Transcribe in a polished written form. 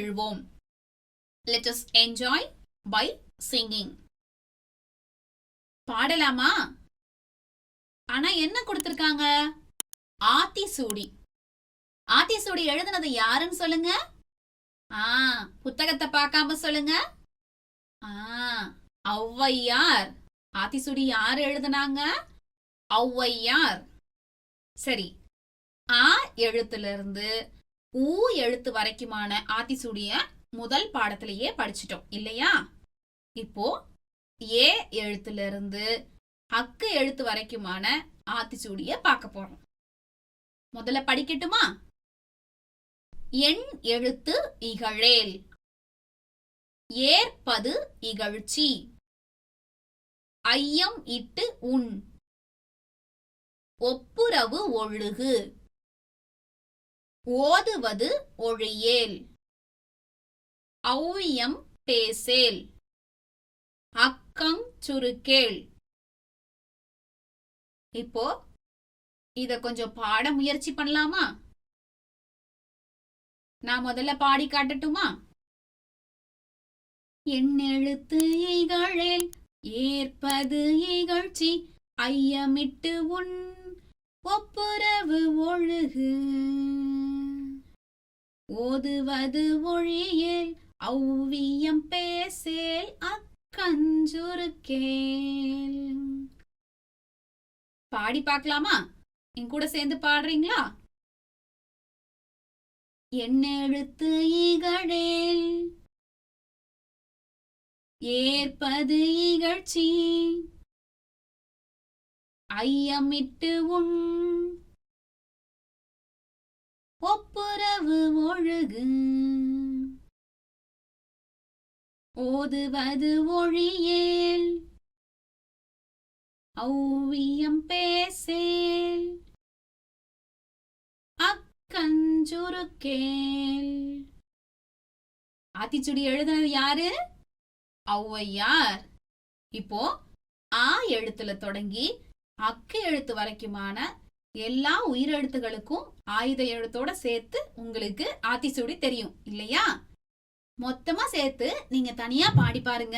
மகிழ்வோம். Let us enjoy by singing. பாடலாமா? ஆனா என்ன கொடுத்திருக்காங்க? ஆத்திசூடி. ஆத்திசூடி எழுதுனது யாருன்னு சொல்லுங்க. புத்தகத்தை பார்க்காம சொல்லுங்க. ஔவையார். ஆத்திசூடி யாரு எழுதுனாங்க? ஔவையார். சரி, ஆ எழுத்துல இருந்து ஊ எழுத்து வரைக்குமான ஆத்திசூடிய முதல் பாடத்திலேயே படிச்சிட்டோம் இல்லையா? இப்போ ஏ எழுத்துல இருந்து அக்கு எழுத்து வரைக்குமான ஆத்திசூடிய பார்க்க போறோம். முதல்ல படிக்கட்டுமா? எண் எழுத்து இகழேல், ஏற்பது இகழ்ச்சி, ஐயம் இட்டு உன், ஒப்புரவு ஒழுகு, ஓதுவது ஒழியேல், ஔவியம் பேசேல், அக்கங் சுருக்கேல். இப்போ இத கொஞ்சம் பாட முயற்சி பண்ணலாமா? நான் முதல்ல பாடி காட்டட்டுமா? எண்ணெழுத்து இகழேல், ஏற்பது இகழ்ச்சி, ஐயமிட்டு உன், ஒப்புரவு ஒழுகு, ஓதுவது ஒழியேல், ஔவியம் பேசேல், அக்கஞ்சுருக்கேல். பாடி பார்க்கலாமா? என் கூட சேர்ந்து பாடுறீங்களா? எண்ணெழுத்து இகழேல், ஏற்பது இகழ்ச்சி, ஐயமிட்டு உன், ஒப்புரவு ஒழுகு, ஓதுவது ஒழியேல், ஔவியம் பேசேல், அக்கஞ்சுருக்கேல். ஆத்திச்சூடி எழுதுனது யாரு? ஔவையார். இப்போ ஆ எழுத்துல தொடங்கி அக்கு எழுத்து வரைக்குமான எல்லா உயிரெழுத்துகளுக்கும் ஆயுத எழுத்தோட சேர்த்து உங்களுக்கு ஆத்திச்சூடி தெரியும் இல்லையா? மொத்தமா சேர்த்து நீங்க தனியா பாடி பாருங்க.